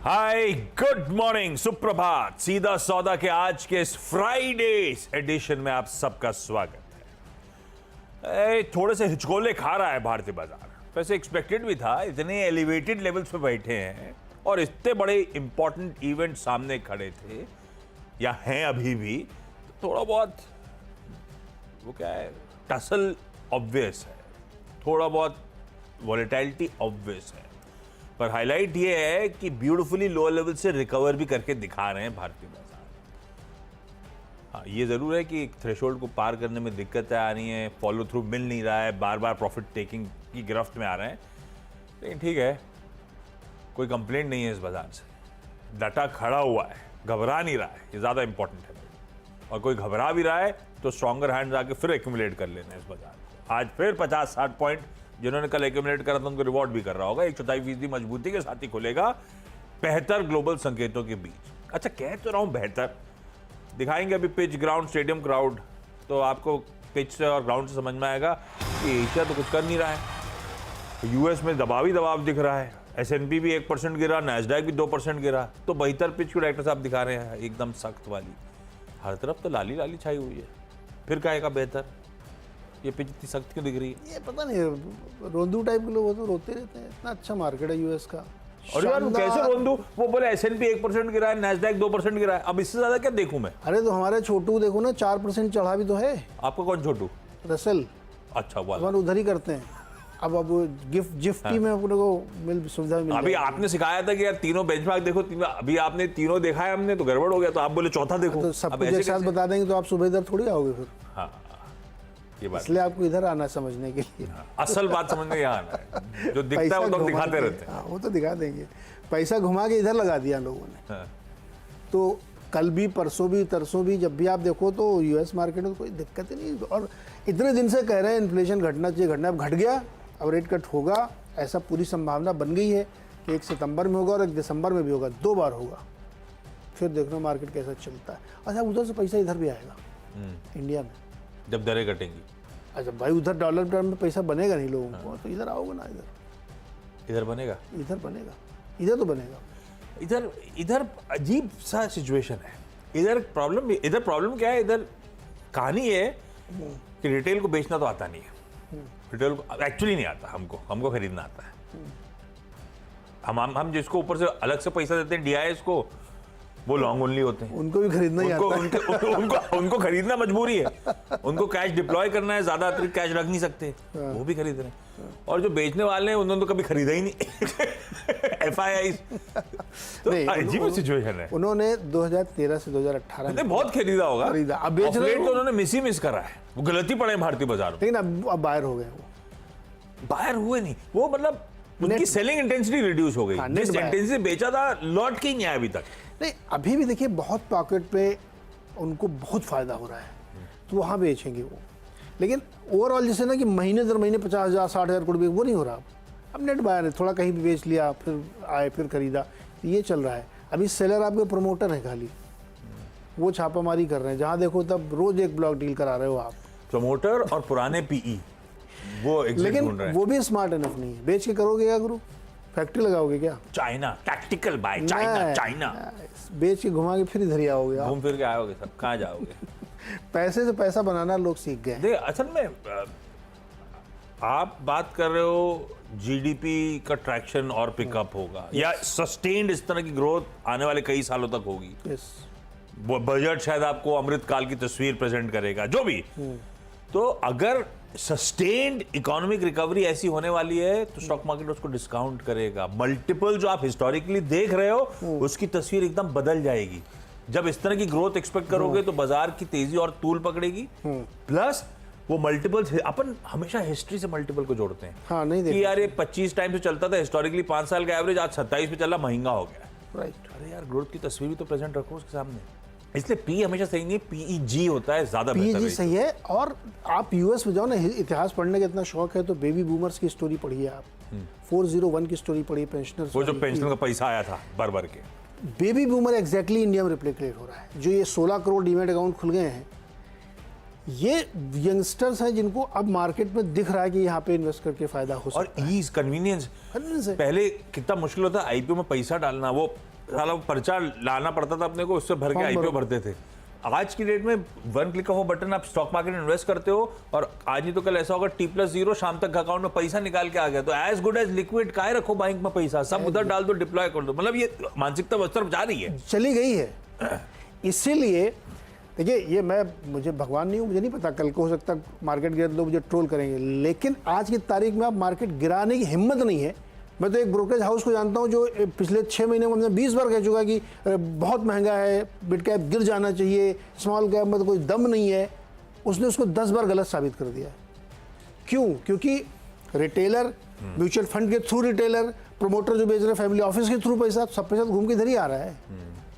हाय, good morning, सुप्रभात। सीधा सौदा के आज के इस फ्राइडे एडिशन में आप सबका स्वागत है। थोड़े से हिचकोले खा रहा है भारतीय बाजार। वैसे एक्सपेक्टेड भी था, इतने एलिवेटेड लेवल्स पे बैठे हैं और इतने बड़े इंपॉर्टेंट इवेंट सामने खड़े थे या हैं अभी भी, तो थोड़ा बहुत वो क्या है, टसल ऑब्वियस है, थोड़ा बहुत वॉलेटिलिटी ऑब्वियस है, पर हाईलाइट ये है कि ब्यूटीफुली लो लेवल से रिकवर भी करके दिखा रहे हैं भारतीय बाजार। हाँ, ये जरूर है कि थ्रेशोल्ड को पार करने में दिक्कतें आ रही हैं, फॉलो थ्रू मिल नहीं रहा है, बार बार प्रॉफिट टेकिंग की गिरफ्त में आ रहे हैं, लेकिन ठीक है, कोई कंप्लेंट नहीं है इस बाजार से। डटा खड़ा हुआ है, घबरा नहीं रहा है, ये ज्यादा इंपॉर्टेंट है। और कोई घबरा भी रहा है तो स्ट्रॉन्गर हैंड्स आके फिर एक्यूमुलेट कर लेना है इस बाजार को। आज फिर 50-60 पॉइंट जिन्होंने कल एक्यूमुलेट करा था उनको रिवॉर्ड भी कर रहा होगा। 1/4% मजबूती के साथ ही खुलेगा बेहतर ग्लोबल संकेतों के बीच। अच्छा, कह तो रहा हूं बेहतर, दिखाएंगे अभी पिच, ग्राउंड, स्टेडियम, क्राउड, तो आपको पिच से और ग्राउंड से समझ में आएगा कि एशिया तो कुछ कर नहीं रहा है। यूएस में दबाव ही दबाव दिख रहा है, S&P भी 1% गिरा, नैस्डैक भी 2% गिरा, तो बेहतर पिच को डायरेक्टर साहब दिखा रहे हैं, एकदम सख्त वाली। हर तरफ तो लाली लाली छाई हुई है, फिर कहेगा बेहतर। ये पिच इतनी सख्त क्यों दिख रही है? ये पता नहीं, रोंदू टाइप के लोग वो तो रोते रहते हैं। इतना अच्छा मार्केट है यूएस का। और यार कैसे रोंदू? वो बोले S&P 1% गिरा है, नैस्डैक 2% गिरा है, अब इससे ज्यादा क्या देखूं मैं? अरे तो हमारे छोटू देखो ना, 4% चढ़ा भी तो है। आपका कौन छोटू? रसल। अच्छा, वाला अपन उधर ही करते हैं। अब गिफ्टी में अपने को मिल सुविधा मिल। अभी आपने सिखाया था कि यार तीनों बेंचमार्क देखो, अभी आपने तीनों देखा है हमने, तो गड़बड़ हो गया, तो आप बोले चौथा देखो। तो सब कुछ एक साथ बता देंगे तो आप सुबह इधर थोड़ी आओगे फिर। हाँ, ये बात इसलिए आपको इधर आना समझने के लिए। असल बात समझने यहाँ आना है, जो दिखता है वो तो दिखाते रहते हैं। वो तो दिखा देंगे। पैसा घुमा के इधर लगा दिया लोगों ने। तो कल भी, परसों भी, तरसों भी, जब भी आप देखो तो यूएस मार्केट में कोई दिक्कत ही नहीं। और इतने दिन से कह रहे हैं इन्फ्लेशन घटना चाहिए, घटना, अब घट गया, अब रेट कट होगा, ऐसा पूरी संभावना बन गई है कि 1 सितंबर में होगा और 1 दिसंबर में भी होगा, 2 बार होगा। फिर देखना मार्केट कैसा चलता है। अच्छा, उधर से पैसा इधर भी आएगा इंडिया में जब दरें घटेंगी। अच्छा भाई, उधर डॉलर टर्म में पैसा बनेगा नहीं लोगों को, तो इधर आओगे ना, इधर बनेगा, इधर बनेगा, इधर तो बनेगा। इधर अजीब सा सिचुएशन है। इधर प्रॉब्लम क्या है? इधर कहानी है कि रिटेल को बेचना तो आता नहीं है, रिटेल को एक्चुअली नहीं आता, हमको खरीदना आता है। हम जिसको ऊपर से अलग से पैसा देते हैं DIS को, वो लॉन्ग ओनली होते हैं, उनको भी खरीदना ही आता है। उनको खरीदना मजबूरी है, उनको कैश डिप्लॉय करना है, ज्यादा अतिरिक्त कैश रख नहीं सकते, वो भी खरीद रहे हैं। और जो बेचने वाले हैं उन्होंने तो कभी खरीदा ही नहीं। FII तो अजीब सिचुएशन है। उन्होंने 2013 से 2018 में बहुत खरीदा होगा, अब बेच रहे हैं, तो उन्होंने मिस करा है, वो गलती पड़े भारतीय बाजार में। लेकिन अब बायर हो गए, वो बायर हुए नहीं, वो मतलब उनकी सेलिंग इंटेंसिटी रिड्यूस हो गई। जिस इंटेंसिटी बेचा था लौट के ही नहीं आया अभी तक। नहीं, अभी भी देखिए बहुत पॉकेट पे उनको बहुत फायदा हो रहा है, तो वहाँ बेचेंगे वो। लेकिन ओवरऑल जैसे ना कि महीने दर महीने 50,000 60,000 करोड़, वो नहीं हो रहा। अब नेट बायर है, थोड़ा कहीं भी बेच लिया, फिर आए, फिर खरीदा, ये चल रहा है। अभी सेलर आपके प्रमोटर है खाली, वो छापामारी कर रहे हैं, जहाँ देखो तब रोज एक ब्लॉक डील करा रहे हो आप। प्रमोटर और पुराने PE वो लेकिन वो भी स्मार्ट इनफ नहीं है। बेच के करोगे क्या गुरु? फैक्ट्री लगाओगे क्या? चाइना, टैक्टिकल बाय चाइना, बेच के घुमा के फिर इधर ही आओगे, घूम फिर के आओगे, सब कहाँ जाओगे? पैसे से पैसा बनाना लोग सीख गए। देख, असल में आप बात कर रहे हो GDP का ट्रैक्शन और पिकअप होगा या सस्टेन्ड इस तरह की ग्रोथ आने वाले कई सालों तक होगी। बजट शायद आपको अमृतकाल की तस्वीर प्रेजेंट करेगा, जो भी। तो अगर सस्टेन्ड इकोनॉमिक रिकवरी ऐसी होने वाली है तो स्टॉक मार्केट उसको डिस्काउंट करेगा। मल्टीपल जो आप हिस्टोरिकली देख रहे हो उसकी तस्वीर एकदम बदल जाएगी। जब इस तरह की ग्रोथ एक्सपेक्ट करोगे तो बाजार की तेजी और तूल पकड़ेगी। प्लस वो मल्टीपल, अपन हमेशा हिस्ट्री से मल्टीपल को जोड़ते हैं। हाँ, नहीं कि यार ये 25 टाइम से चलता था हिस्टोरिकली 5 साल का एवरेज, आज 27 पे चला, महंगा हो गया। राइट। अरे यार, ग्रोथ की तस्वीर भी तो प्रेजेंट रखो उसके सामने। इसलिए पी हमेशा सही नहीं है, PEG होता है ज्यादा बेहतर। PEG सही है। और आप यूएस में जाओ ना, इतिहास पढ़ने का इतना शौक है तो बेबी बूमर्स की स्टोरी पढ़िए आप। 401 की स्टोरी पढ़िए, पेंशनर्स, वो जो पेंशन का पैसा आया था भर के। बेबी बूमर एग्जैक्टली इंडिया में रिप्लिकेट हो रहा है। जो ये 16 करोड़ डीमैट अकाउंट खुल गए हैं, ये यंगस्टर्स हैं जिनको अब मार्केट में दिख रहा है कि यहाँ पे इन्वेस्ट करके फायदा हो सकता और ईज कन्वीनियंस है। पहले कितना मुश्किल होता आईपीओ में पैसा डालना, वो साला पर्चा लाना पड़ता था अपने को, उससे भर के आईपीओ भरते थे। आज की डेट में वन क्लिक ऑफ बटन आप स्टॉक मार्केट में इन्वेस्ट करते हो और आज ही तो कल ऐसा होगा T+0 शाम तक अकाउंट में पैसा निकाल के आ गया। तो एज गुड एज लिक्विड काहे रखो बैंक में पैसा, सब उधर डाल दो, डिप्लॉय कर दो। मतलब ये मानसिकता उस तरफ जा रही है, चली गई है। इसीलिए देखिए, ये मुझे भगवान नहीं हूँ, मुझे नहीं पता कल को हो सकता मार्केट गिरा तो मुझे ट्रोल करेंगे, लेकिन आज की तारीख में आप मार्केट गिराने की हिम्मत नहीं है। मैं तो एक ब्रोकरेज हाउस को जानता हूँ जो पिछले 6 महीने में हमने 20 बार कह चुका कि बहुत महंगा है, मिड कैप गिर जाना चाहिए, स्मॉल कैप में तो कोई दम नहीं है। उसने उसको 10 बार गलत साबित कर दिया है। क्यों? क्योंकि रिटेलर, म्यूचुअल फंड के थ्रू रिटेलर, प्रोमोटर जो बेच रहे हैं, फैमिली ऑफिस के थ्रू पैसा, सब पैसा घूम के इधर ही आ रहा है।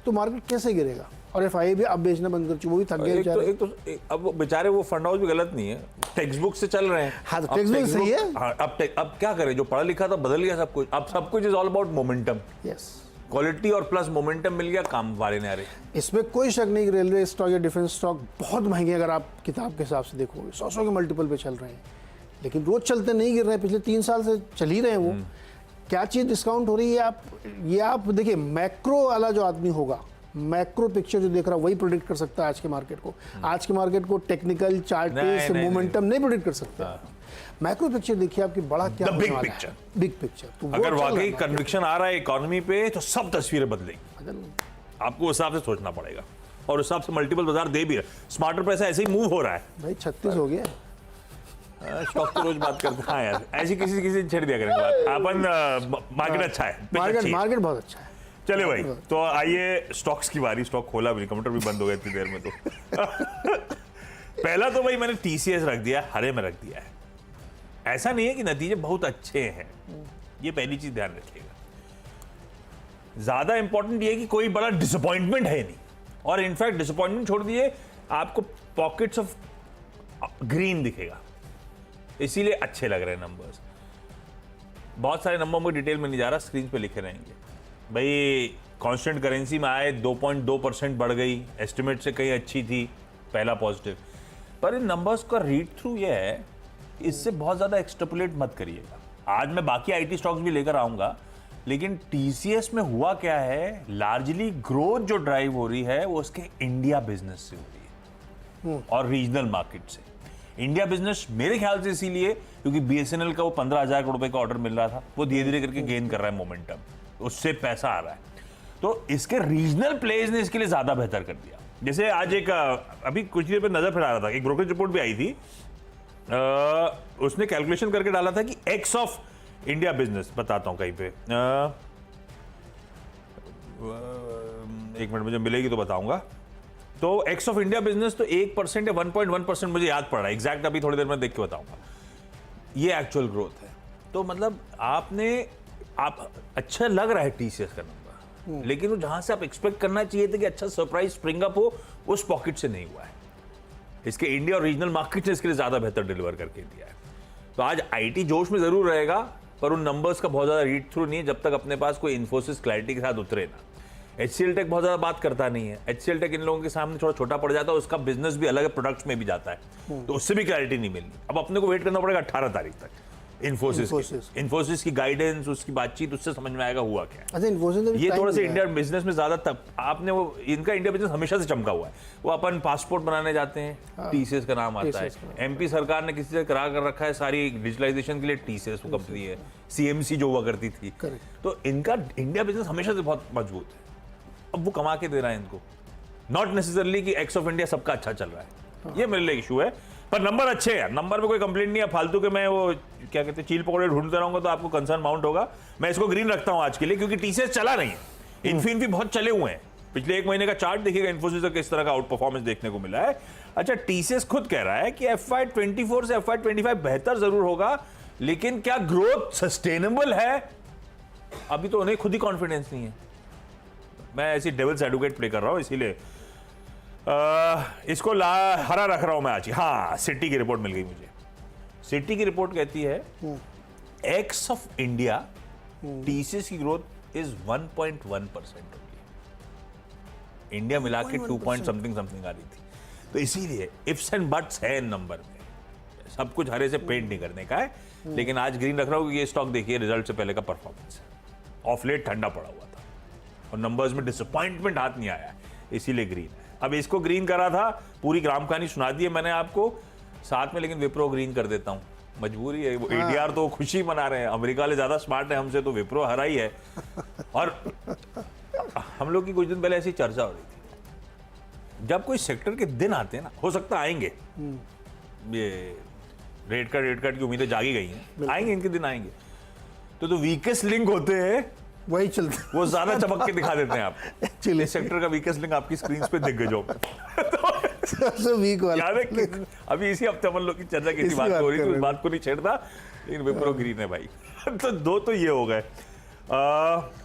तो मार्केट कैसे गिरेगा? और एफआई भी अब बेचना बंद कर चुके, वो भी थक गए बेचारे। अब बेचारे वो फंड हाउस भी गलत नहीं है, टेक्स्ट बुक से चल रहे हैं। हाँ, तो टेक्स्ट बुक सही है। हाँ, अब क्या करें, जो पढ़ा लिखा था बदल गया सब कुछ। अब सब कुछ is all about momentum. Yes, quality और प्लस मोमेंटम मिल गया, काम वाले ने आ रहे। इसमें कोई शक नहीं कि रेलवे स्टॉक या डिफेंस स्टॉक बहुत महंगे, अगर आप किताब के हिसाब से देखोगे 100 के मल्टीपल पे चल रहे हैं, लेकिन रोज चलते नहीं गिर रहे हैं। पिछले 3 साल से चल ही रहे हैं वो। क्या चीज़ डिस्काउंट हो रही है? आप देखिए, मैक्रो वाला जो आदमी होगा, मैक्रो पिक्चर जो देख रहा है वही प्रेडिक्ट कर सकता है आज के मार्केट को। आज के मार्केट को टेक्निकल चार्ट से मोमेंटम नहीं प्रेडिक्ट कर सकता। मैक्रो पिक्चर देखिए आपकी, बड़ा क्या बिग पिक्चर, बिग पिक्चर। तो अगर वाकई कन्विक्शन आ रहा है इकोनॉमी पे तो सब तस्वीरें बदलेंगी। आपको उस हिसाब से सोचना पड़ेगा और उस हिसाब से मल्टीपल बाजार दे भी रहा। स्मार्टर पैसा ऐसे ही मूव हो रहा है भाई। 36 हो गया। स्टॉक तो रोज बात करते हैं। हाँ यार, ऐसी किसी छेड़ दिया करेंगे बात। अपन मार्केट अच्छा है, मार्केट बहुत अच्छा है। चले भाई, तो आइए स्टॉक्स की बारी। स्टॉक खोला भी, कंप्यूटर भी बंद हो गया इतनी देर में। तो पहला तो भाई मैंने TCS रख दिया, हरे में रख दिया है। ऐसा नहीं है कि नतीजे बहुत अच्छे हैं, ये पहली चीज ध्यान रखिएगा। ज्यादा इंपॉर्टेंट ये कि कोई बड़ा डिसअपॉइंटमेंट है नहीं, और इनफैक्ट डिसअपॉइंटमेंट छोड़ दिए, आपको पॉकेट्स ऑफ ग्रीन दिखेगा, इसीलिए अच्छे लग रहे हैं नंबर्स। बहुत सारे नंबर में डिटेल में नहीं जा रहा, स्क्रीन पे लिखे रहेंगे। भाई कांस्टेंट करेंसी में आए 2.2% बढ़ गई, एस्टिमेट से कहीं अच्छी थी, पहला पॉजिटिव। पर इन नंबर्स का रीड थ्रू ये है, इससे बहुत ज़्यादा एक्सट्रपोलेट मत करिएगा। आज मैं बाकी IT स्टॉक्स भी लेकर आऊँगा, लेकिन TCS में हुआ क्या है, लार्जली ग्रोथ जो ड्राइव हो रही है वो उसके इंडिया बिजनेस से हो रही है और रीजनल मार्केट से। इंडिया बिजनेस मेरे ख्याल से इसीलिए क्योंकि BSNL का वो 15,000 करोड़ रुपए का ऑर्डर मिल रहा था, वो धीरे धीरे करके गेन कर रहा है मोमेंटम, उससे पैसा आ रहा है। तो इसके रीजनल प्लेज ने इसके लिए ज्यादा बेहतर कर दिया। जैसे आज एक अभी कुछ देर पे नजर फिरा रहा था, एक ब्रोकरेज रिपोर्ट भी आई थी, उसने कैलकुलेशन करके डाला था कि एक्स ऑफ इंडिया बिजनेस, बताता हूं कहीं पे, एक मिनट मुझे मिलेगी तो बताऊंगा। तो एक्स ऑफ इंडिया बिजनेस तो 1% या 1.1% मुझे याद पड़ रहा है एग्जैक्ट, अभी थोड़ी देर में देख के बताऊंगा। ये एक्चुअल ग्रोथ है। तो मतलब आप अच्छा लग रहा है TCS का नंबर, लेकिन वो जहां से आप एक्सपेक्ट करना चाहिए था कि अच्छा सरप्राइज स्प्रिंग अप हो, उस पॉकेट से नहीं हुआ है। इसके इंडिया और रीजनल मार्केट ने इसके लिए ज्यादा बेहतर डिलीवर करके दिया है। तो आज IT जोश में जरूर रहेगा, पर उन नंबर्स का बहुत ज्यादा रीड थ्रू नहीं है जब तक अपने पास कोई इन्फोसिस क्लैरिटी के साथ उतरे ना। HCL टेक बहुत ज्यादा बात करता नहीं है। HCL टेक इन लोगों के सामने थोड़ा छोटा पड़ जाता है, उसका बिजनेस भी अलग है, प्रोडक्ट्स में भी जाता है, तो उससे भी क्लैरिटी नहीं मिलनी। अब अपने को वेट करना पड़ेगा 18 तारीख तक इन्फोसिस की गाइडेंस, उसकी बातचीत, उससे समझ में आएगा हुआ क्या है। अच्छा, इन्फोसिस ये थोड़ा सा इंडिया बिजनेस में ज्यादा तब आपने वो, इनका इंडिया बिजनेस हमेशा से चमका हुआ है। वो अपन पासपोर्ट बनाने जाते हैं, TCS का नाम आता है। MP सरकार ने किसी से करा कर रखा है सारी डिजिटलाइजेशन के लिए, TCS वो कंपनी है। CMC जो हुआ करती थी, तो इनका इंडिया बिजनेस हमेशा से बहुत मजबूत है। अब वो कमा के दे रहा है इनको, नॉट नेसेसरली कि एक्स ऑफ इंडिया सबका अच्छा चल रहा है, ये मेरे लिए इशू है। पर नंबर अच्छे हैं, नंबर में कोई कंप्लेंट नहीं है। फालतू के मैं वो क्या कहते हैं चील पकौड़े ढूंढते रहूंगा तो आपको कंसर्न माउंट होगा। मैं इसको ग्रीन रखता हूं आज के लिए, क्योंकि TCS चला नहीं है। इन्फिन भी बहुत चले हुए हैं, पिछले 1 महीने का चार्ट देखिएगा इन्फोसिस का किस तरह का आउट परफॉर्मेंस देखने को मिला है। अच्छा, TCS खुद कह रहा है कि FY24 से FY25 बेहतर जरूर होगा, लेकिन क्या ग्रोथ सस्टेनेबल है, अभी तो उन्हें खुद ही कॉन्फिडेंस नहीं है। मैं ऐसी डेविल्स एडवोकेट प्ले कर रहा हूं, इसीलिए इसको हरा रख रहा हूं मैं आज। हाँ, सिटी की रिपोर्ट मिल गई मुझे। सिटी की रिपोर्ट कहती है एक्स ऑफ इंडिया TCS की ग्रोथ इज 1.1% होगी। इंडिया मिला के 2 पॉइंट समथिंग आ रही थी। तो इसीलिए इफ्स एंड बट्स है इन नंबर में, सब कुछ हरे से पेंट नहीं करने का है। लेकिन आज ग्रीन रख रहा हूँ, ये स्टॉक देखिए रिजल्ट से पहले का परफॉर्मेंस है, ऑफ लेट ठंडा पड़ा हुआ था और नंबर्स में डिसअपॉइंटमेंट हाथ नहीं आया, इसीलिए ग्रीन है। अब इसको ग्रीन करा था, पूरी ग्राम कहानी सुना दी है मैंने आपको साथ में, लेकिन विप्रो ग्रीन कर देता हूँ, मजबूरी है। वो एडीआर तो खुशी मना रहे हैं, अमेरिका वाले ज्यादा स्मार्ट है हमसे, तो विप्रो हरा ही है। और हम लोग की कुछ दिन पहले ऐसी चर्चा हो रही थी, जब कोई सेक्टर के दिन आते हैं ना, हो सकता आएंगे, ये रेट कट की उम्मीदें जागी गई हैं, आएंगे इनके दिन आएंगे, तो वीकेस्ट लिंक होते हैं वही चलते, वो ज्यादा चमक के दिखा देते हैं आप। एक्चुअली सेक्टर का वीकेस्ट लिंक आपकी स्क्रीन पे दिख गए जो सबसे वीक वाला याद है कि अभी इसी हफ्ते हम लोग की चर्चा किसी बात हो रही थी, उस बात को नहीं छेड़ता, लेकिन विप्रो ग्रीन है भाई। तो दो तो ये हो गए।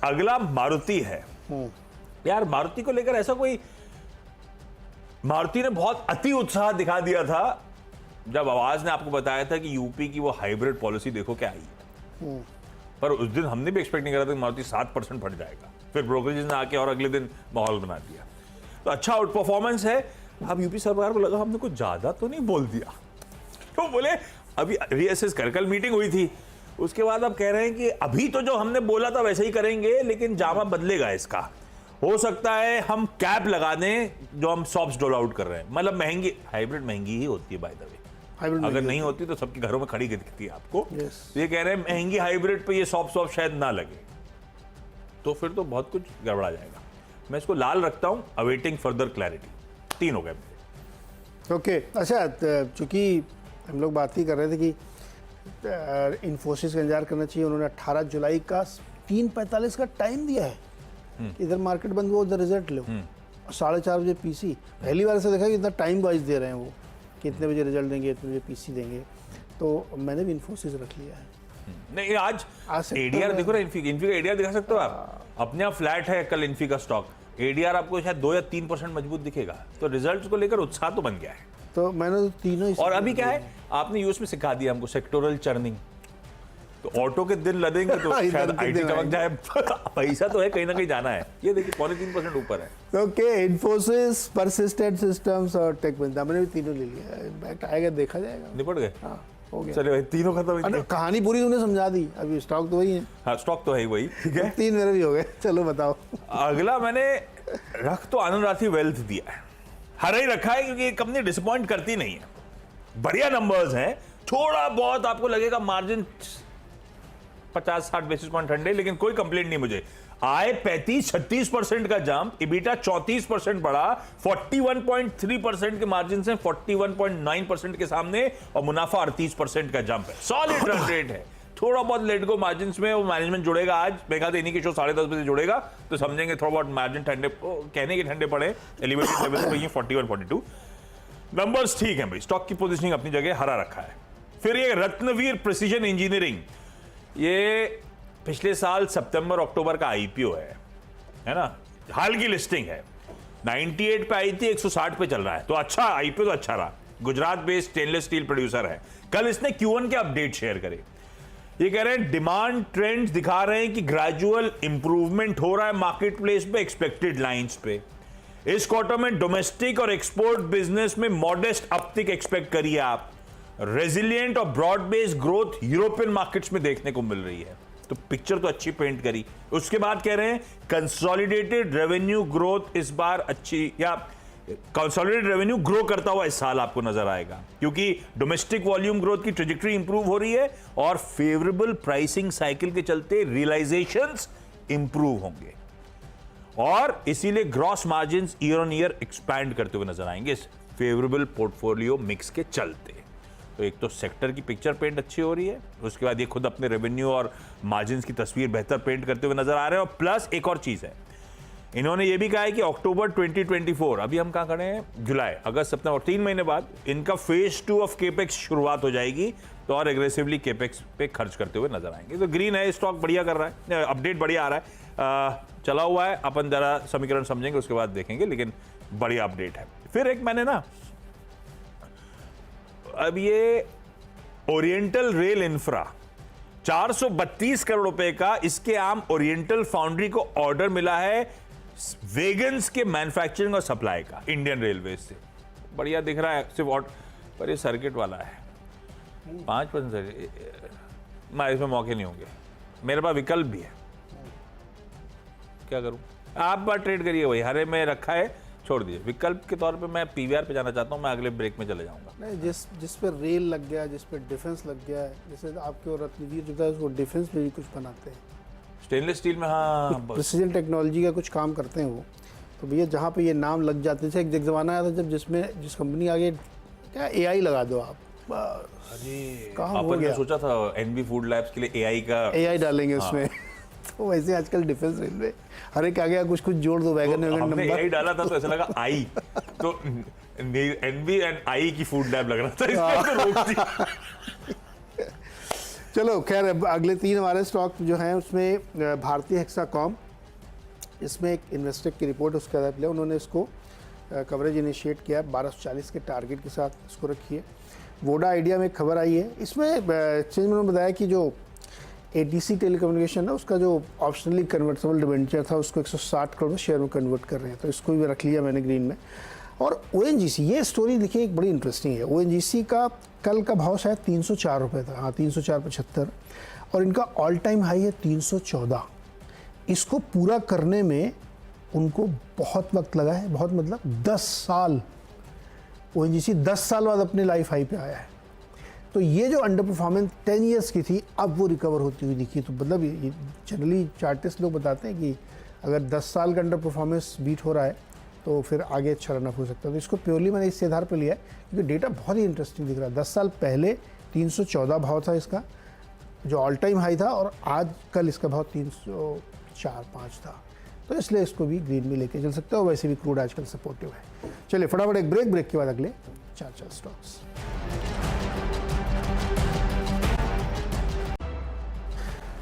अगला मारुति है। यार मारुति को लेकर ऐसा कोई, मारुति ने बहुत अति उत्साह दिखा दिया था जब आवाज ने आपको बताया था कि यूपी की वो हाइब्रिड पॉलिसी देखो क्या आई है, पर उस दिन हमने भी एक्सपेक्ट नहीं करा था कि मारुति 7% फट जाएगा, फिर ब्रोकरेज ने आके और अगले दिन माहौल बना दिया। तो अच्छा आउट परफॉर्मेंस है। अब यूपी सरकार को लगा हमने कुछ ज्यादा तो नहीं बोल दिया, तो बोले अभी रीअसेस कर, कल मीटिंग हुई थी, उसके बाद अब कह रहे हैं कि अभी तो जो हमने बोला था वैसे ही करेंगे, लेकिन जामा बदलेगा इसका। हो सकता है हम कैप लगा दें जो हम सॉप्स डोल आउट कर रहे हैं, मतलब महंगी, हाइब्रिड महंगी ही होती है बाय द वे, अगर नहीं होती तो सबके घरों में खड़ी दिखती है आपको। तो ये कह रहे हैं महंगी हाइब्रिड पे ये सॉप शायद ना लगे, तो फिर तो बहुत कुछ गड़बड़ा जाएगा। मैं इसको लाल रखता हूं, अवेटिंग फर्दर क्लैरिटी। 3 हो गए। ओके अच्छा, चूंकि हम लोग बात ही कर रहे थे कि इन्फोसिस का इंतजार करना चाहिए, उन्होंने 18 जुलाई का 3:45 का टाइम दिया है, इधर मार्केट बंद हुआ उधर रिजल्ट लो, 4:30 बजे पीसी। पहली बार ऐसा देखा कि इतना टाइम वाइज दे रहे हैं वो, कितने बजे रिजल्ट देंगे, इतने बजे पीसी देंगे, तो मैंने भी इन्फोसिस रख लिया है। नहीं आज एडीआर देखो ना, इन्फी का एडीआर दिखा सकते हो आप, अपने आप फ्लैट है कल इन्फी का स्टॉक, एडीआर आपको शायद 2 या 3% मजबूत दिखेगा, तो रिजल्ट्स को लेकर उत्साह तो बन गया है। तो मैंने तो तीनों ही, और अभी क्या है, आपने यूएस में सिखा दिया हमको सेक्टोरल चर्निंग, तो ऑटो के दिन लदेंगे तो शायद आईटी चमक जाए। पैसा तो है, कहीं ना कहीं जाना है। ये देखिए 3.25% ऊपर है। ओके, इन्फोसिस, परसिस्टेंट सिस्टम्स और टेक महिंद्रा, मैंने भी तीनों ले लिया, इम्पैक्ट आएगा देखा जाएगा। निपट गए, हाँ हो गया। चलिए भाई, तीनों खत्म। कहानी पूरी तूने समझा दी, अभी स्टॉक तो वही है। हाँ स्टॉक तो है ही वही, ठीक है। 3 मेरे भी हो गए, चलो बताओ। अगला मैंने रख तो आनंद राशि वेल्थ दिया है, हरा ही रखा है क्योंकि ये कंपनी डिसअपॉइंट करती नहीं है, बढ़िया नंबर्स हैं, थोड़ा बहुत आपको लगेगा मार्जिन 50-60 बेसिस पॉइंट ठंडे, लेकिन कोई कंप्लेंट नहीं मुझे। आय 35-36% का जंप, इबिटा 34% बढ़ा, 41.3% के मार्जिन से 41.9% के सामने, और मुनाफा 38% का जंप है। सॉलिड रन रेट है, थोड़ा बहुत लेट गो मार्जिन में वो मैनेजमेंट जुड़ेगा आज, मैं कहता इन्हीं के शो 10:30 बजे जुड़ेगा तो समझेंगे थोड़ा बहुत मार्जिन ठंडे, कहने के ठंडे पड़े, एलिवेटेड लेवल पे 41-42 नंबर्स ठीक है भाई। स्टॉक की पोजीशनिंग अपनी जगह, हरा रखा है। फिर ये रत्नवीर प्रिसीजन इंजीनियरिंग, ये पिछले साल सितंबर अक्टूबर का आईपीओ है ना, हाल की लिस्टिंग है, 98 पे आई थी, 160 पे चल रहा है, तो अच्छा आईपीओ तो अच्छा रहा। Gujarat based stainless steel producer है। कल इसने Q1 के अपडेट शेयर करे, ये कह रहे हैं डिमांड ट्रेंड्स दिखा रहे हैं कि ग्रेजुअल इंप्रूवमेंट हो रहा है मार्केट प्लेस पे, एक्सपेक्टेड लाइंस पे। इस क्वार्टर में डोमेस्टिक और एक्सपोर्ट बिजनेस में मॉडेस्ट अपटिक एक्सपेक्ट करिए आप। रेजिलिएंट और broad based growth European markets में देखने को मिल रही है, तो पिक्चर तो अच्छी पेंट करी। उसके बाद कह रहे हैं कंसोलिडेटेड रेवेन्यू ग्रोथ इस बार अच्छी, या कंसोलिडेटेड रेवेन्यू ग्रो करता हुआ इस साल आपको नजर आएगा, क्योंकि डोमेस्टिक वॉल्यूम ग्रोथ की ट्रेजेक्टरी इंप्रूव हो रही है और फेवरेबल प्राइसिंग साइकिल के चलते रियलाइजेशंस इंप्रूव होंगे, और इसीलिए gross margins year on year expand करते हुए नजर आएंगे इस फेवरेबल पोर्टफोलियो मिक्स के चलते। तो एक तो सेक्टर की पिक्चर पेंट अच्छी हो रही है, उसके बाद ये खुद अपने रेवेन्यू और मार्जिन्स की तस्वीर बेहतर पेंट करते हुए नजर आ रहे हैं। और प्लस एक और चीज है, इन्होंने ये भी कहा है कि अक्टूबर 2024, अभी हम कहां खड़े हैं, जुलाई, अगस्त, सितंबर, 3 महीने बाद इनका फेज 2 ऑफ केपेक्स शुरुआत हो जाएगी, तो और एग्रेसिवली केपेक्स पे खर्च करते हुए नजर आएंगे। तो ग्रीन है, स्टॉक बढ़िया कर रहा है, अपडेट बढ़िया आ रहा है, चला हुआ है, अपन जरा समीकरण समझेंगे उसके बाद देखेंगे, लेकिन बढ़िया अपडेट है। फिर एक मैंने ना, अब ये ओरिएंटल रेल इंफ्रा 432 करोड़ रुपए का, इसके आम ओरिएंटल फाउंड्री को ऑर्डर मिला है वेगन्स के मैन्युफैक्चरिंग और सप्लाई का इंडियन रेलवे से। बढ़िया दिख रहा है सिर्फ पर ये सर्किट वाला है 5%। मैं इसमें मौके नहीं होंगे, मेरे पास विकल्प भी है, क्या करूं? आप बार ट्रेड करिए, वही हरे में रखा है, छोड़ दिए। विकल्प के तौर पे मैं पीवीआर पे जाना चाहता हूं, मैं अगले ब्रेक में चले जाऊंगा। नहीं, जिस पे रेल लग गया, जिस पे डिफेंस लग गया है, जैसे आपके और रत्नवीर जो है उसको डिफेंस में भी कुछ बनाते हैं, स्टेनलेस स्टील में, हाँ प्रिसीजन टेक्नोलॉजी का कुछ काम करते हैं वो। तो भैया जहाँ पे ये नाम लग जाते थे, एक ज़माना आया था जब जिस कंपनी आगे क्या एआई लगा दो आप, अरे कहाँ हो अपन ने गया? सोचा था एनबी फूड लैब्स के लिए एआई डालेंगे उसमें। तो वैसे आजकल डिफेंस रेलवे हर एक आ गया, कुछ जोड़ दो, वैगन वैगन हमने नंबर। एआई डाला था तो ऐसा लगा आई, तो एनबी एंड आई की फूड लैब लग रहा था, इसलिए तो रोक दिया। चलो खैर, अगले 3 हमारे स्टॉक जो हैं उसमें भारतीय हेक्साकॉम, इसमें एक इन्वेस्टेक की रिपोर्ट उसके आधार पर उन्होंने इसको कवरेज इनिशिएट किया, 1240 के टारगेट के साथ इसको रखिए। वोडा आइडिया में एक खबर आई है, इसमें चेंज मैंने बताया कि जो एटीसी टेलीकम्युनिकेशन है उसका जो ऑप्शनली कन्वर्टेबल डिबेंचर था उसको 160 करोड़ शेयर में कन्वर्ट कर रहे हैं, तो इसको भी रख लिया मैंने ग्रीन में। और ओएनजीसी, ये स्टोरी देखिए एक बड़ी इंटरेस्टिंग है। ओएनजीसी का कल का भाव शायद 304 रुपये था, हाँ 304.75, और इनका ऑल टाइम हाई है 314। इसको पूरा करने में उनको बहुत वक्त लगा है, बहुत मतलब 10 साल। ओएनजीसी 10 साल बाद अपने लाइफ हाई पे आया है। तो ये जो अंडर परफॉर्मेंस 10 इयर्स की थी, अब वो रिकवर होती हुई दिखी। तो मतलब ये जनरली चार्टिस्ट लोग बताते हैं कि अगर 10 साल का अंडर परफॉर्मेंस बीट हो रहा है तो फिर आगे अच्छा रनअप हो सकता है। तो इसको प्योरली मैंने इस आधार पर लिया है क्योंकि डेटा बहुत ही इंटरेस्टिंग दिख रहा है। 10 साल पहले 314 भाव था इसका जो ऑल टाइम हाई था, और आज कल इसका भाव 304-5 था। तो इसलिए इसको भी ग्रीन में लेके चल सकते हो। वैसे भी क्रूड आजकल सपोर्टिव है। चलिए फटाफट एक ब्रेक के बाद अगले 4 स्टॉक्स।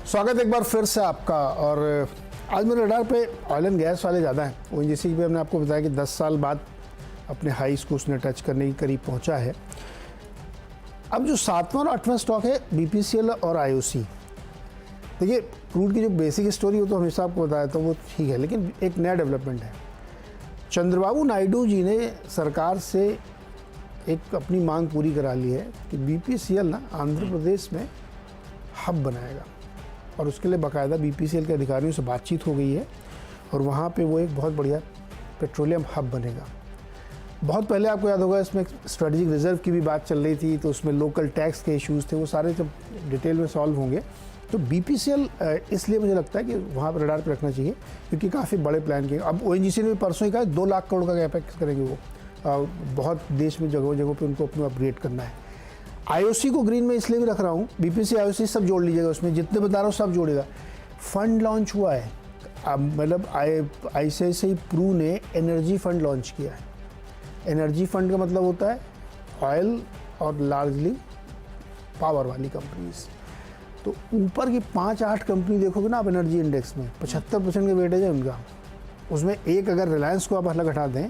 स्वागत एक बार फिर से आपका। और आज मेरे रडार पे ऑयल एंड गैस वाले ज़्यादा हैं। ओएनजीसी भी हमने आपको बताया कि 10 साल बाद अपने हाईस को उसने टच करने के करीब पहुंचा है। अब जो 7वां और 8वां स्टॉक है बीपीसीएल और आईओसी। देखिए क्रूड की जो बेसिक स्टोरी हो तो हमेशा आपको बताया था वो ठीक है, लेकिन एक नया डेवलपमेंट है। चंद्रबाबू नायडू जी ने सरकार से एक अपनी मांग पूरी करा ली है कि बीपीसीएल ना आंध्र प्रदेश में हब बनाएगा, और उसके लिए बाकायदा बीपीसीएल के अधिकारियों से बातचीत हो गई है, और वहाँ पे वो एक बहुत बढ़िया पेट्रोलियम हब बनेगा। बहुत पहले आपको याद होगा इसमें स्ट्रेटेजिक रिजर्व की भी बात चल रही थी, तो उसमें लोकल टैक्स के इश्यूज़ थे, वो सारे जब डिटेल में सॉल्व होंगे तो बीपीसीएल इसलिए मुझे लगता है कि वहाँ पर रडार पर रखना चाहिए क्योंकि काफ़ी बड़े प्लान के। अब ओएनजीसी ने भी परसों ही कहा 2 लाख करोड़ का कैपेक्स करेंगे वो, बहुत देश में जगह जगहों पे उनको अपना अपग्रेड करना है। आईओसी को ग्रीन में इसलिए भी रख रहा हूँ, बीपीसी आईओसी सब जोड़ लीजिएगा, उसमें जितने बता रहा हूँ सब जोड़ेगा। फंड लॉन्च हुआ है, मतलब आईसीआईसीआई प्रू ने एनर्जी फंड लॉन्च किया है। एनर्जी फंड का मतलब होता है ऑयल और लार्जली पावर वाली कंपनीज। तो ऊपर की 5-8 कंपनी देखोगे ना आप एनर्जी इंडेक्स में, 75% के वेटेज है उनका। उसमें एक अगर रिलायंस को आप अलग हटा दें,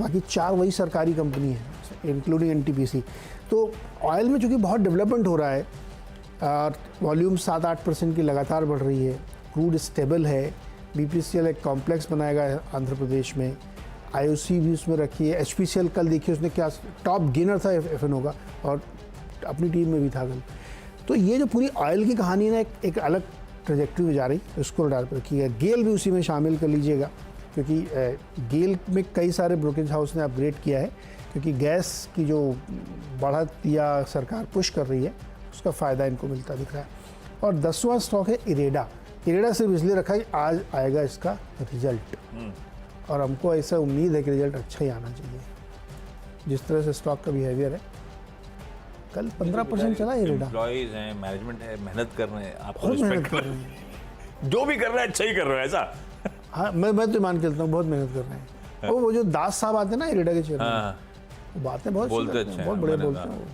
बाकी 4 वही सरकारी कंपनी है इंक्लूडिंग एनटीपीसी। तो ऑयल में चूँकि बहुत डेवलपमेंट हो रहा है, वॉल्यूम 7-8% की लगातार बढ़ रही है, क्रूड स्टेबल है, बीपीसीएल एक कॉम्प्लेक्स बनाएगा आंध्र प्रदेश में, आईओसी भी उसमें रखी है। एचपीसीएल कल देखिए उसने क्या टॉप गेनर था एफएनओ का, और अपनी टीम में भी था कल। तो ये जो पूरी ऑयल की कहानी ना एक अलग ट्रेजेक्ट्री में जा रही, उसको रडार पर रखिएगा। गेल भी उसी में शामिल कर लीजिएगा क्योंकि गेल में कई सारे ब्रोकरेज हाउस ने अपग्रेड किया है क्योंकि गैस की जो बढ़त या सरकार पुश कर रही है उसका फ़ायदा इनको मिलता दिख रहा है। और 10वां स्टॉक है इरेडा। इरेडा सिर्फ इसलिए रखा है कि आज आएगा इसका रिजल्ट, और हमको ऐसा उम्मीद है कि रिजल्ट अच्छा ही आना चाहिए। जिस तरह से स्टॉक का बिहेवियर है, कल 15% चला इरेडा। एम्प्लॉइज हैं, मैनेजमेंट है, मेहनत कर रहे हैं, आपको बहुत मेहनत रिस्पेक्ट कर रहे हैं, जो भी कर रहा है अच्छा ही कर रहा है ऐसा। हाँ मैं तो मान के चलता हूँ, बहुत मेहनत कर रहे हैं। वो जो दास साहब आते हैं ना इरेडा के चेयरमैन, बातें बहुत बोलते अच्छे हैं, बहुत बड़े मैंने बोलते हैं वो।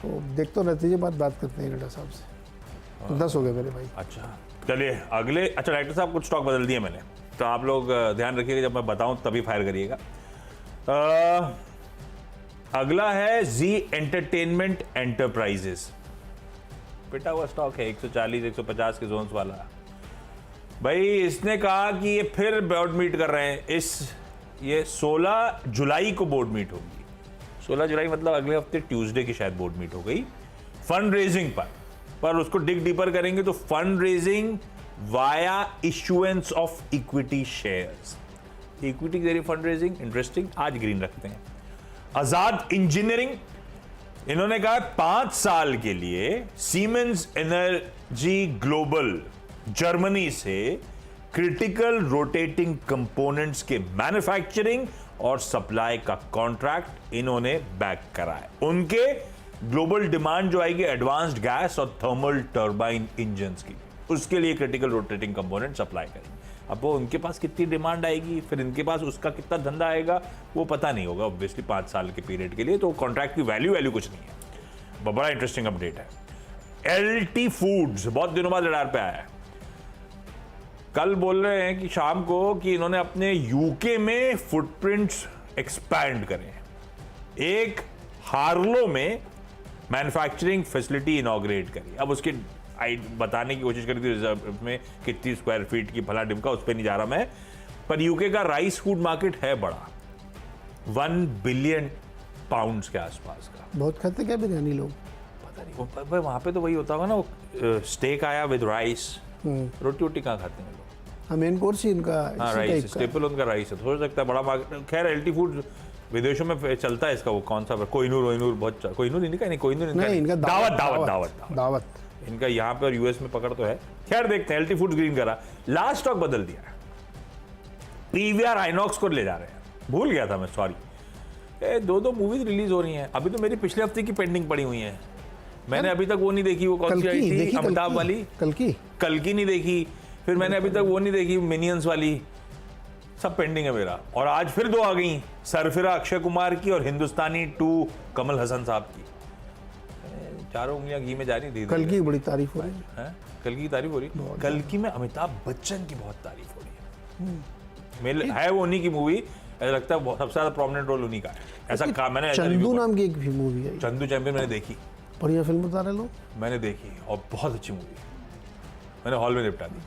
तो देखते हो नतीजे बात करते हैं इरेडा साहब से। तो 10 हो गए मेरे भाई। अच्छा चलिए अगले। अच्छा डायरेक्टर साहब कुछ स्टॉक बदल दिए मैंने, तो आप लोग ध्यान रखिएगा, जब मैं बताऊं तभी फायर करिएगा। अगला है जी एंटरटेनमेंट एंटरप्राइजेस, पिटा हुआ स्टॉक है 140-150 के जोन्स वाला। भाई इसने कहा कि ये फिर बोर्ड मीट कर रहे हैं, ये 16 जुलाई को बोर्ड मीट होगी। 16 जुलाई मतलब अगले हफ्ते ट्यूसडे की शायद बोर्ड मीट हो गई फंड रेजिंग पर उसको डिग डीपर करेंगे तो fund raising via issuance of equity shares, equity के जरिए फंड रेजिंग, इंटरेस्टिंग। आज ग्रीन रखते हैं। आजाद इंजीनियरिंग, इन्होंने कहा 5 साल के लिए सीमेंस एनर्जी ग्लोबल जर्मनी से क्रिटिकल रोटेटिंग कंपोनेंट्स के मैन्युफैक्चरिंग और सप्लाई का कॉन्ट्रैक्ट इन्होंने बैक करा है। उनके ग्लोबल डिमांड जो आएगी एडवांस्ड गैस और थर्मल टर्बाइन इंजन्स की, उसके लिए क्रिटिकल रोटेटिंग कंपोनेंट सप्लाई करेंगे। अब वो उनके पास कितनी डिमांड आएगी, फिर इनके पास उसका कितना धंधा आएगा, वो पता नहीं होगा ऑब्वियसली 5 साल के पीरियड के लिए, तो कॉन्ट्रैक्ट की वैल्यू कुछ नहीं है। बड़ा इंटरेस्टिंग अपडेट है। एलटी फूड्स बहुत दिनों बाद रडार पे आया है। कल बोल रहे हैं कि शाम को कि इन्होंने अपने यूके में फुटप्रिंट्स एक्सपैंड करे हैं। एक हार्लो में मैन्युफैक्चरिंग फैसिलिटी इनॉग्रेट करी। अब उसके बताने की कोशिश करी थी रिजर्व में कितनी स्क्वायर फीट की, भला डिमका, उस पर नहीं जा रहा मैं, पर यूके का राइस फूड मार्केट है बड़ा, 1 बिलियन पाउंड्स के आसपास का। बहुत खाते क्या बिरयानी लोग? पता नहीं वहां पे तो वही होता होगा ना, स्टेक आया विद राइस, रोटी वोटी कहाँ खाते हैं लोग? मेन कोर्स ही इनका राइस, स्टेपल उनका राइस है। हो सकता है बड़ा मार्केट। खैर एलटी फूड विदेशों में चलता है इसका, वो कौन सा कोहिनूर बहुत, कोहिनूर नहीं, कोहिनूर इनका दावत इनका यहाँ पे और यूएस में पकड़ तो है। खैर देखते हैं। एलटी फूड ग्रीन करा, लास्ट स्टॉक बदल दिया है, पीवीआर आइनॉक्स को ले जा रहे हैं। भूल गया था मैं, सॉरी। 2 मूवीज रिलीज हो रही हैं। अभी तो मेरी पिछले हफ्ते की पेंडिंग पड़ी हुई है, मैंने अभी तक वो नहीं देखी। वो कौन सी आई थी अमिताभ वाली? कल की नहीं देखी। फिर मैंने अभी तक वो नहीं देखी मिनियंस वाली। सब पेंडिंग है मेरा। और आज फिर 2 आ गई, सरफिरा अक्षय कुमार की और हिंदुस्तानी 2 कमल हसन साहब की। चारों उंगलियां घी में जा रही थी। कल की बड़ी तारीफ हो रही है। कल की तारीफ हो रही है। कल की में अमिताभ बच्चन की बहुत तारीफ हो रही है। मेरे है वो उन्हीं की मूवी, ऐसा लगता है सबसे ज्यादा प्रोमिनेंट रोल उन्हीं का है। ऐसा कहा मैंने। चंदू नाम की एक भी मूवी है, चंदू चैंपियन, मैंने देखी। बढ़िया फिल्म बता रहे लोग। मैंने देखी और बहुत अच्छी मूवी, मैंने हॉल में निपटा दी।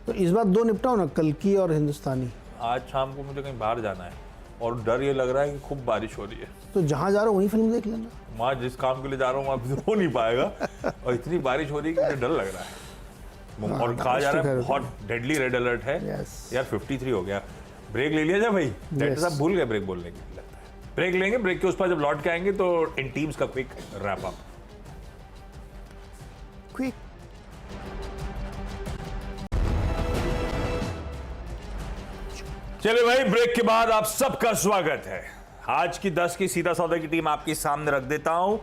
तो इस बार 2 निपटाओ ना, कल की और हिंदुस्तानी। आज शाम को मुझे कहीं बाहर जाना है और डर ये लग रहा है कि खूब बारिश हो रही है। तो जहां जा रहा हूँ वहीं फिल्म देख लेना। वहाँ जिस काम के लिए जा रहा हूँ वहाँ हो नहीं पाएगा, और इतनी बारिश हो रही है कि मुझे डर लग रहा है। और कहा जा रहा है बहुत डेडली रेड अलर्ट है। यार 53 हो गया। ब्रेक ले लिया जाए भाई। डॉक्टर साहब भूल गए ब्रेक बोलने की, लगता है। ब्रेक लेंगे, ब्रेक के उस पर जब लौट के आएंगे तो इन टीम्स का क्विक रैप अप। चलिए भाई, ब्रेक के बाद आप सबका स्वागत है। आज की 10 की सीधा सौदा की टीम आपके सामने रख देता हूं।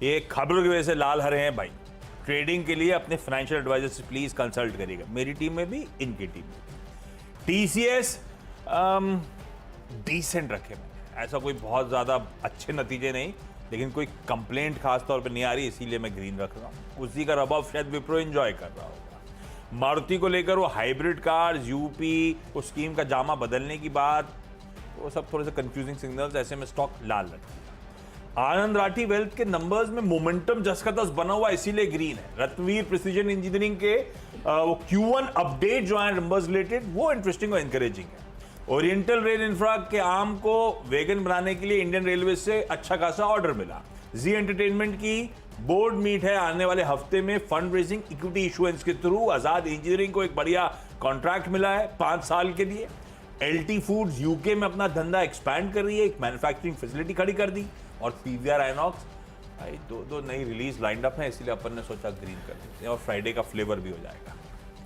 ये खबरों की वजह से लाल हरे हैं भाई। ट्रेडिंग के लिए अपने फाइनेंशियल एडवाइजर से प्लीज कंसल्ट करिएगा, मेरी टीम में भी, इनकी टीम में भी। टीसीएस डिसेंट रखे मैंने, ऐसा कोई बहुत ज्यादा अच्छे नतीजे नहीं, लेकिन कोई कंप्लेंट खास तौर पे नहीं आ रही, इसीलिए मैं ग्रीन रख रहा हूँ। उसी का रब ऑफ शायद विप्रो एंजॉय कर रहा होगा। मारुति को लेकर वो हाइब्रिड कार्स, यूपी, उस स्कीम का जामा बदलने की बात, वो सब थोड़े से कंफ्यूजिंग सिग्नल्स, ऐसे में स्टॉक लाल रखिएगा। आनंद राठी वेल्थ के नंबर्स में मोमेंटम जस का तस बना हुआ, इसीलिए ग्रीन है। रत्नवीर प्रिसीजन इंजीनियरिंग के वो Q1 अपडेट जो है नंबर्स रिलेटेड, वो इंटरेस्टिंग और एनकरेजिंग है। ओरिएंटल रेल इंफ्रा के आर्म को वेगन बनाने के लिए इंडियन रेलवे से अच्छा खासा ऑर्डर मिला। जी एंटरटेनमेंट की बोर्ड मीट है आने वाले हफ्ते में, फंड रेजिंग इक्विटी इशुएंस के थ्रू। आजाद इंजीनियरिंग को एक बढ़िया कॉन्ट्रैक्ट मिला है 5 साल के लिए। एलटी फूड्स यूके में अपना धंधा एक्सपैंड कर रही है, एक मैन्युफैक्चरिंग फैसिलिटी खड़ी कर दी। और पीवीआर आइनॉक्स भाई 2 नई रिलीज लाइंड अप है, इसलिए अपन ने सोचा ग्रीन कर देते हैं, और फ्राइडे का फ्लेवर भी हो जाएगा।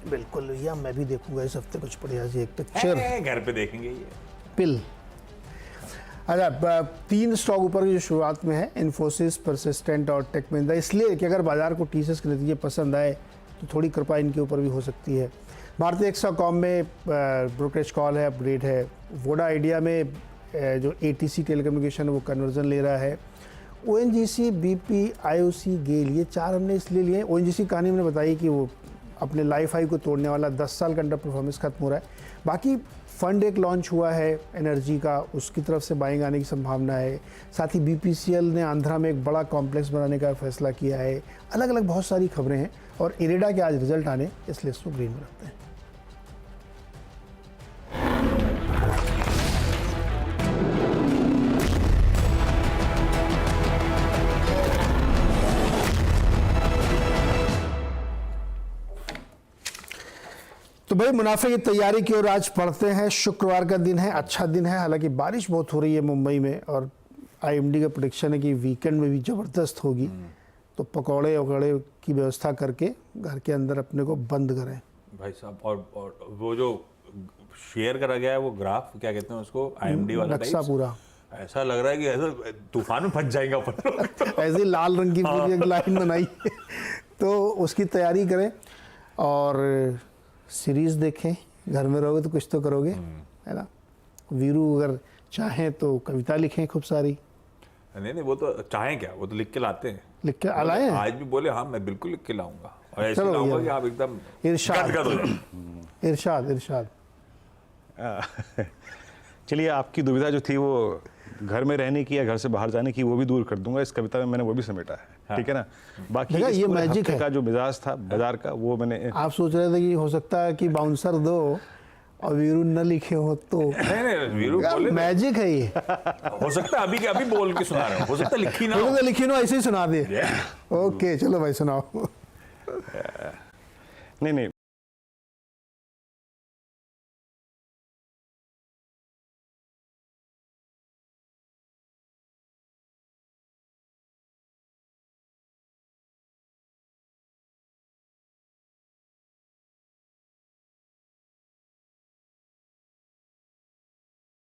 बिल्कुल भैया, मैं भी देखूंगा इस हफ्ते कुछ बढ़िया सी एक पिक्चर। घर पे देखेंगे ये पिल। अच्छा, 3 स्टॉक ऊपर की जो शुरुआत में है, इन्फोसिस, परसिस्टेंट और टेक महिंद्रा, इसलिए कि अगर बाजार को टीसीएस के नतीजे पसंद आए तो थोड़ी कृपा इनके ऊपर भी हो सकती है। भारतीय एक्साकॉम में ब्रोकरेज कॉल है, अपग्रेड है। वोडा आइडिया में जो एटीसी टेलीकम्युनिकेशन है वो कन्वर्जन ले रहा है। ओएनजीसी, बीपी, आईओसी, गेल, ये 4 हमने इसलिए लिए। ओएनजीसी कहानी हमने बताई कि वो अपने लाइफ हाई को तोड़ने वाला 10 साल का अंडर परफॉर्मेंस खत्म हो रहा है। बाकी फंड एक लॉन्च हुआ है एनर्जी का, उसकी तरफ से बाइंग आने की संभावना है। साथ ही बीपीसीएल ने आंध्रा में एक बड़ा कॉम्प्लेक्स बनाने का फैसला किया है। अलग अलग बहुत सारी खबरें हैं, और इरेडा के आज रिजल्ट आने, इस लिस्ट को ग्रीन में रखते हैं। तो भाई मुनाफे की तैयारी की ओर आज पढ़ते हैं। शुक्रवार का दिन है, अच्छा दिन है, हालांकि बारिश बहुत हो रही है मुंबई में और आईएमडी का प्रेडिक्शन है कि वीकेंड में भी ज़बरदस्त होगी। तो पकौड़े वकौड़े की व्यवस्था करके घर के अंदर अपने को बंद करें भाई साहब। और वो जो शेयर करा गया है वो ग्राफ, क्या कहते हैं उसको, आईएमडी वाला नक्शा types, पूरा ऐसा लग रहा है कि ऐसा तूफान में फंस जाएगा अपन। ऐसी लाल रंग की पूरी एक लाइन बनाई है। तो उसकी तैयारी करें और सीरीज देखें। घर में रहोगे तो कुछ तो करोगे, है ना। वीरू अगर चाहें तो कविता लिखें खूब सारी। नहीं वो तो चाहें क्या, वो तो लिख के लाते हैं। लिख के लाए हैं? आज भी बोले हाँ मैं बिल्कुल लिख के लाऊंगा, और ऐसे चलो लाऊंगा भैया। कि आप एकदम इरशाद। गदगद हो जाए। इरशाद इरशाद। चलिए, आपकी दुविधा जो थी वो घर में रहने की या घर से बाहर जाने की, वो भी दूर कर दूंगा। इस कविता में मैंने वो भी समेटा है, ठीक है ना। बाकी देखा, इस ये पूरे मैजिक हफ्ते है। का जो मिजाज था बाजार का, वो मैंने आप सोच रहे थे कि हो सकता है कि बाउंसर दो और वीरू न लिखे हो तो। नहीं वीरू बोले मैजिक है ये। हो सकता है अभी के अभी बोल के सुना रहे हो सकता है लिखी ना हो। तो लिखी नो ऐसे ही सुना दे। ओके चलो भाई सुनाओ। नहीं